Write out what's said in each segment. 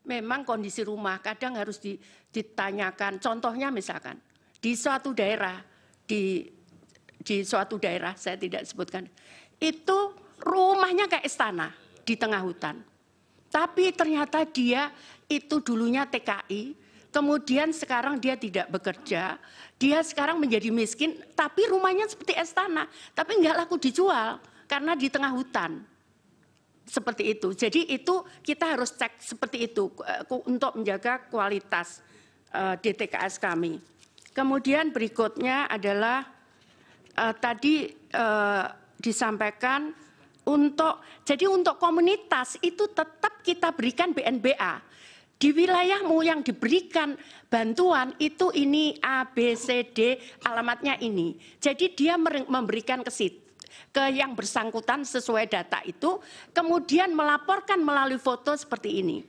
memang kondisi rumah kadang harus ditanyakan. Contohnya misalkan di suatu daerah, di suatu daerah saya tidak sebutkan, itu rumahnya kayak istana di tengah hutan. Tapi ternyata dia itu dulunya TKI, kemudian sekarang dia tidak bekerja, dia sekarang menjadi miskin, tapi rumahnya seperti istana, tapi nggak laku dijual karena di tengah hutan. Seperti itu. Jadi itu kita harus cek seperti itu untuk menjaga kualitas DTKS kami. Kemudian berikutnya adalah tadi disampaikan jadi untuk komunitas itu tetap kita berikan BNBA. Di wilayahmu yang diberikan bantuan itu ini A, B, C, D, alamatnya ini. Jadi dia memberikan ke yang bersangkutan sesuai data itu, kemudian melaporkan melalui foto seperti ini.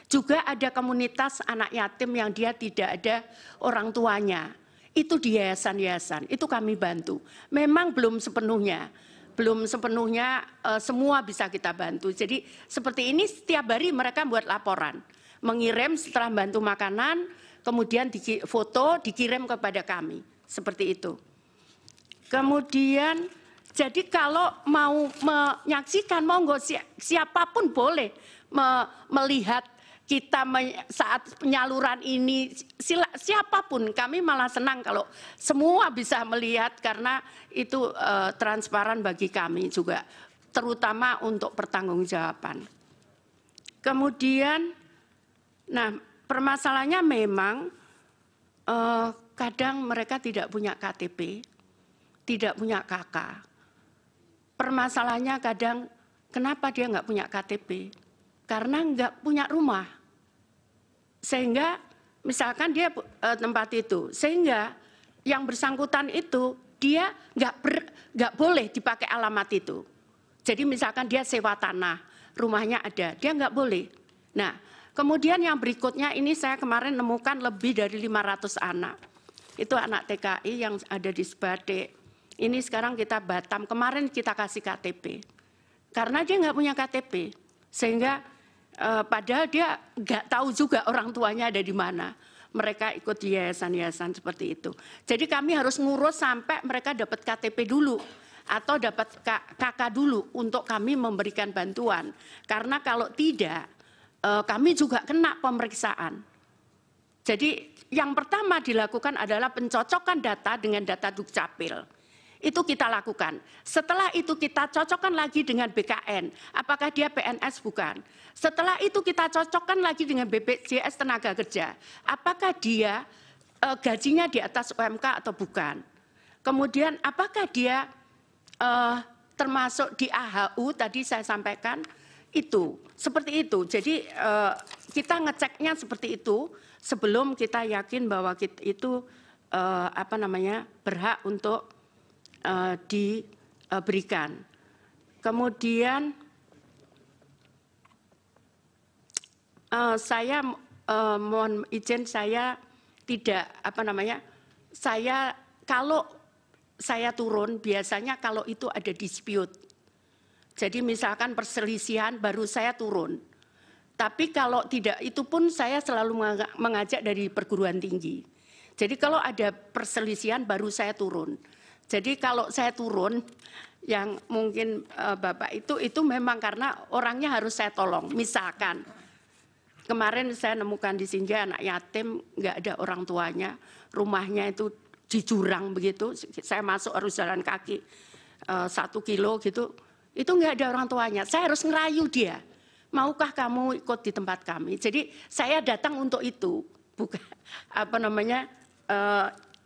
Juga ada komunitas anak yatim yang dia tidak ada orang tuanya. Itu di yayasan-yayasan, itu kami bantu. Memang belum sepenuhnya semua bisa kita bantu. Jadi seperti ini setiap hari mereka buat laporan. Mengirim setelah bantu makanan, kemudian foto dikirim kepada kami. Seperti itu. Kemudian jadi kalau mau menyaksikan, monggo siapapun boleh melihat kita saat penyaluran ini, siapapun. Kami malah senang kalau semua bisa melihat karena itu transparan bagi kami juga, terutama untuk pertanggungjawaban. Kemudian, nah permasalahannya memang kadang mereka tidak punya KTP, tidak punya KK. Permasalahannya kadang kenapa dia nggak punya KTP? Karena nggak punya rumah. Sehingga misalkan dia tempat itu, sehingga yang bersangkutan itu dia nggak boleh dipakai alamat itu. Jadi misalkan dia sewa tanah, rumahnya ada, dia nggak boleh. Nah, kemudian yang berikutnya ini saya kemarin nemukan lebih dari 500 anak. Itu anak TKI yang ada di Sebatik. Ini sekarang kita Batam, kemarin kita kasih KTP. Karena dia nggak punya KTP, sehingga padahal dia nggak tahu juga orang tuanya ada di mana. Mereka ikut di yayasan-yayasan seperti itu. Jadi kami harus ngurus sampai mereka dapat KTP dulu, atau dapat KK dulu untuk kami memberikan bantuan. Karena kalau tidak, kami juga kena pemeriksaan. Jadi yang pertama dilakukan adalah pencocokan data dengan data Dukcapil. Itu kita lakukan. Setelah itu kita cocokkan lagi dengan BKN. Apakah dia PNS bukan? Setelah itu kita cocokkan lagi dengan BPJS Tenaga Kerja. Apakah dia gajinya di atas UMK atau bukan? Kemudian apakah dia termasuk di AHU tadi saya sampaikan itu. Seperti itu. Jadi kita ngeceknya seperti itu sebelum kita yakin bahwa itu berhak untuk diberikan. Kemudian saya mohon izin, saya tidak kalau saya turun biasanya kalau itu ada dispute. Jadi misalkan perselisihan baru saya turun. Tapi kalau tidak itu pun saya selalu mengajak dari perguruan tinggi. Jadi kalau ada perselisihan baru saya turun. Jadi kalau saya turun, yang mungkin Bapak itu memang karena orangnya harus saya tolong. Misalkan, kemarin saya nemukan di Sinja anak yatim, nggak ada orang tuanya, rumahnya itu di jurang begitu, saya masuk harus jalan kaki 1 kilo gitu, itu nggak ada orang tuanya. Saya harus ngerayu dia, maukah kamu ikut di tempat kami? Jadi saya datang untuk itu, bukan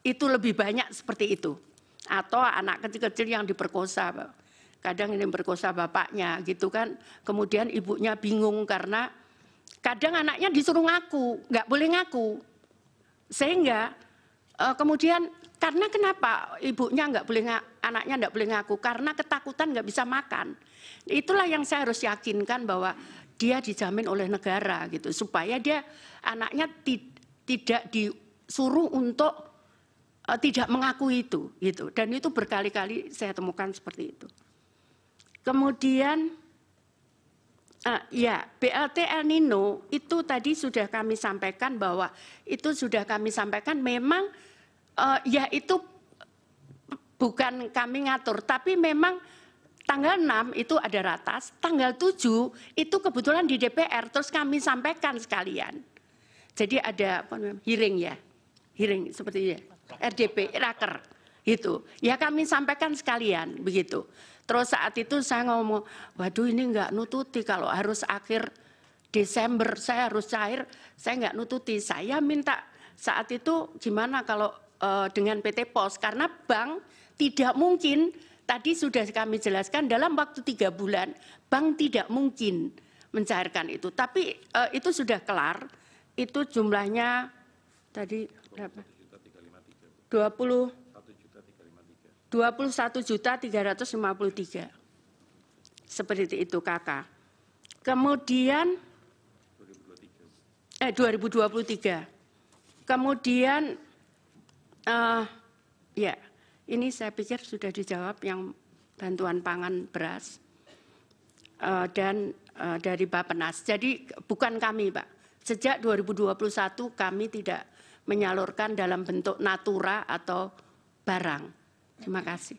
itu lebih banyak seperti itu. Atau anak kecil-kecil yang diperkosa, kadang ini berkosa bapaknya gitu kan, kemudian ibunya bingung karena kadang anaknya disuruh ngaku, nggak boleh ngaku, sehingga kemudian karena kenapa ibunya nggak boleh anaknya nggak boleh ngaku, karena ketakutan nggak bisa makan. Itulah yang saya harus yakinkan bahwa dia dijamin oleh negara gitu, supaya dia anaknya tidak disuruh untuk tidak mengakui itu, gitu. Dan itu berkali-kali saya temukan seperti itu. Kemudian Ya, BLT El Nino itu tadi sudah kami sampaikan bahwa memang ya itu bukan kami ngatur, tapi memang tanggal 6 itu ada ratas, tanggal 7 itu kebetulan di DPR, terus kami sampaikan sekalian. Jadi ada hearing ya, hearing seperti ya, RDP, raker itu. Ya kami sampaikan sekalian begitu. Terus saat itu saya ngomong, waduh ini enggak nututi, kalau harus akhir Desember saya harus cair, saya enggak nututi. Saya minta saat itu gimana kalau dengan PT Pos, karena bank tidak mungkin, tadi sudah kami jelaskan dalam waktu 3 bulan, bank tidak mungkin mencairkan itu. Tapi itu sudah kelar, itu jumlahnya tadi berapa? 21.353. Seperti itu Kakak. Kemudian 2023. Kemudian ya, ini saya pikir sudah dijawab yang bantuan pangan beras dan dari Bappenas. Jadi bukan kami, Pak. Sejak 2021 kami tidak menyalurkan dalam bentuk natura atau barang. Terima kasih.